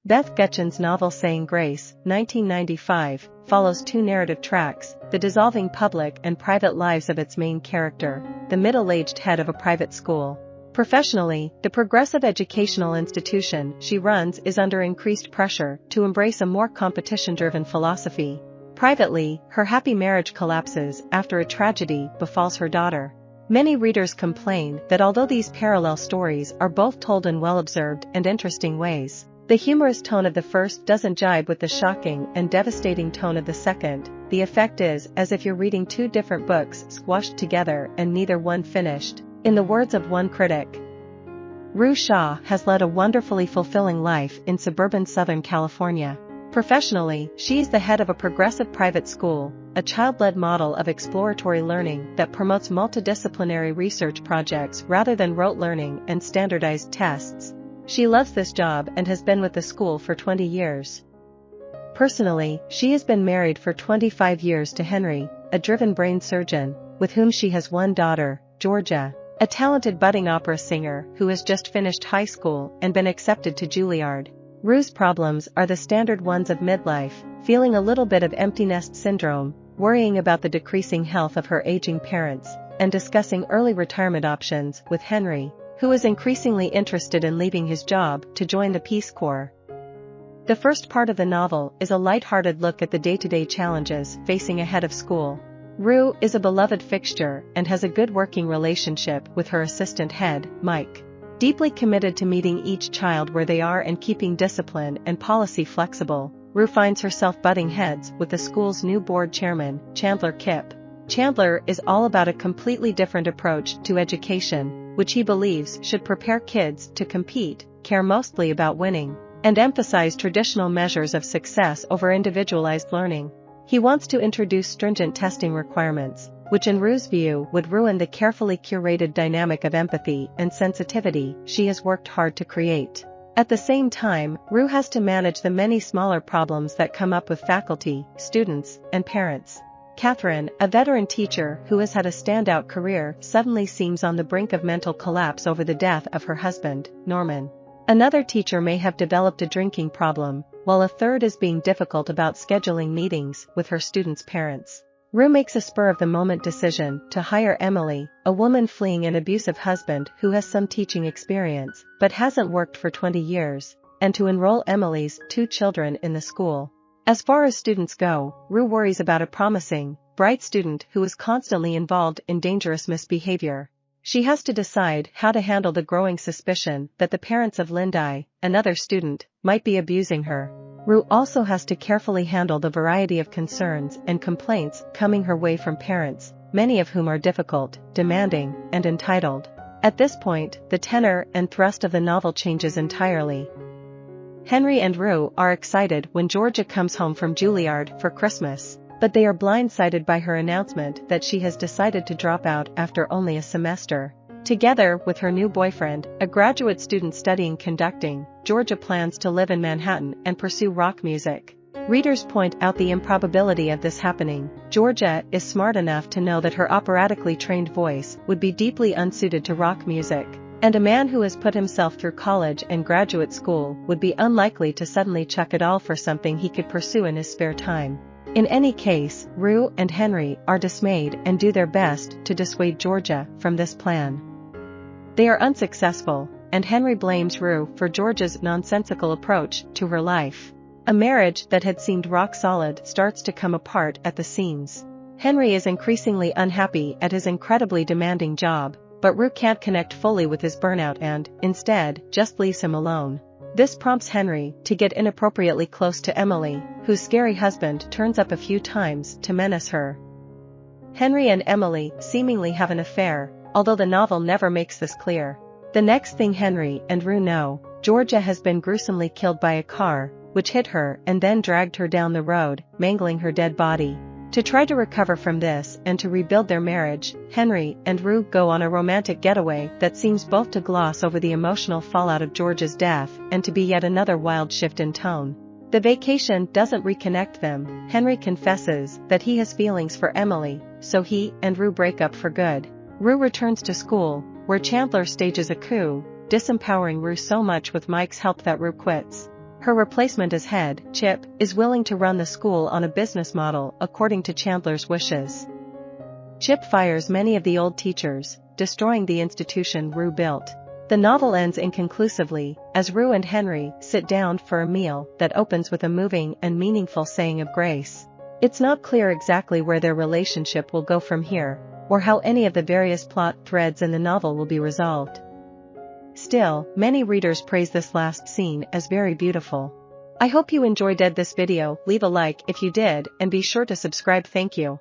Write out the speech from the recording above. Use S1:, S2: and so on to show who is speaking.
S1: Beth Gutcheon's novel Saying Grace, 1995, follows two narrative tracks, the dissolving public and private lives of its main character, the middle-aged head of a private school. Professionally, the progressive educational institution she runs is under increased pressure to embrace a more competition-driven philosophy. Privately, her happy marriage collapses after a tragedy befalls her daughter. Many readers complain that although these parallel stories are both told in well-observed and interesting ways, the humorous tone of the first doesn't jibe with the shocking and devastating tone of the second. The effect is as if you're reading two different books squashed together and neither one finished. In the words of one critic, Rue Shaw has led a wonderfully fulfilling life in suburban Southern California. Professionally, she is the head of a progressive private school, a child-led model of exploratory learning that promotes multidisciplinary research projects rather than rote learning and standardized tests. She loves this job and has been with the school for 20 years. Personally, she has been married for 25 years to Henry, a driven brain surgeon, with whom she has one daughter, Georgia, a talented budding opera singer who has just finished high school and been accepted to Juilliard. Rue's problems are the standard ones of midlife, feeling a little bit of empty nest syndrome, worrying about the decreasing health of her aging parents, and discussing early retirement options with Henry, who is increasingly interested in leaving his job to join the Peace Corps. The first part of the novel is a lighthearted look at the day-to-day challenges facing a head of school. Rue is a beloved fixture and has a good working relationship with her assistant head, Mike. Deeply committed to meeting each child where they are and keeping discipline and policy flexible, Rue finds herself butting heads with the school's new board chairman, Chandler Kipp. Chandler is all about a completely different approach to education, which he believes should prepare kids to compete, care mostly about winning, and emphasize traditional measures of success over individualized learning. He wants to introduce stringent testing requirements, which in Rue's view would ruin the carefully curated dynamic of empathy and sensitivity she has worked hard to create. At the same time, Rue has to manage the many smaller problems that come up with faculty, students, and parents. Catherine, a veteran teacher who has had a standout career, suddenly seems on the brink of mental collapse over the death of her husband, Norman. Another teacher may have developed a drinking problem, while a third is being difficult about scheduling meetings with her students' parents. Rue makes a spur-of-the-moment decision to hire Emily, a woman fleeing an abusive husband who has some teaching experience but hasn't worked for 20 years, and to enroll Emily's 2 children in the school. As far as students go, Rue worries about a promising, bright student who is constantly involved in dangerous misbehavior. She has to decide how to handle the growing suspicion that the parents of Lindy, another student, might be abusing her. Rue also has to carefully handle the variety of concerns and complaints coming her way from parents, many of whom are difficult, demanding, and entitled. At this point, the tenor and thrust of the novel changes entirely. Henry and Rue are excited when Georgia comes home from Juilliard for Christmas, but they are blindsided by her announcement that she has decided to drop out after only a semester. Together with her new boyfriend, a graduate student studying conducting, Georgia plans to live in Manhattan and pursue rock music. Readers point out the improbability of this happening. Georgia is smart enough to know that her operatically trained voice would be deeply unsuited to rock music, and a man who has put himself through college and graduate school would be unlikely to suddenly chuck it all for something he could pursue in his spare time. In any case, Rue and Henry are dismayed and do their best to dissuade Georgia from this plan. They are unsuccessful, and Henry blames Rue for Georgia's nonsensical approach to her life. A marriage that had seemed rock solid starts to come apart at the seams. Henry is increasingly unhappy at his incredibly demanding job, but Rue can't connect fully with his burnout and, instead, just leaves him alone. This prompts Henry to get inappropriately close to Emily, whose scary husband turns up a few times to menace her. Henry and Emily seemingly have an affair, although the novel never makes this clear. The next thing Henry and Rue know, Georgia has been gruesomely killed by a car, which hit her and then dragged her down the road, mangling her dead body. To try to recover from this and to rebuild their marriage, Henry and Rue go on a romantic getaway that seems both to gloss over the emotional fallout of George's death and to be yet another wild shift in tone. The vacation doesn't reconnect them. Henry confesses that he has feelings for Emily, so he and Rue break up for good. Rue returns to school, where Chandler stages a coup, disempowering Rue so much with Mike's help that Rue quits. Her replacement as head, Chip, is willing to run the school on a business model according to Chandler's wishes. Chip fires many of the old teachers, destroying the institution Rue built. The novel ends inconclusively, as Rue and Henry sit down for a meal that opens with a moving and meaningful saying of grace. It's not clear exactly where their relationship will go from here, or how any of the various plot threads in the novel will be resolved. Still, many readers praise this last scene as very beautiful. I hope you enjoyed this video. Leave a like if you did, and be sure to subscribe. Thank you.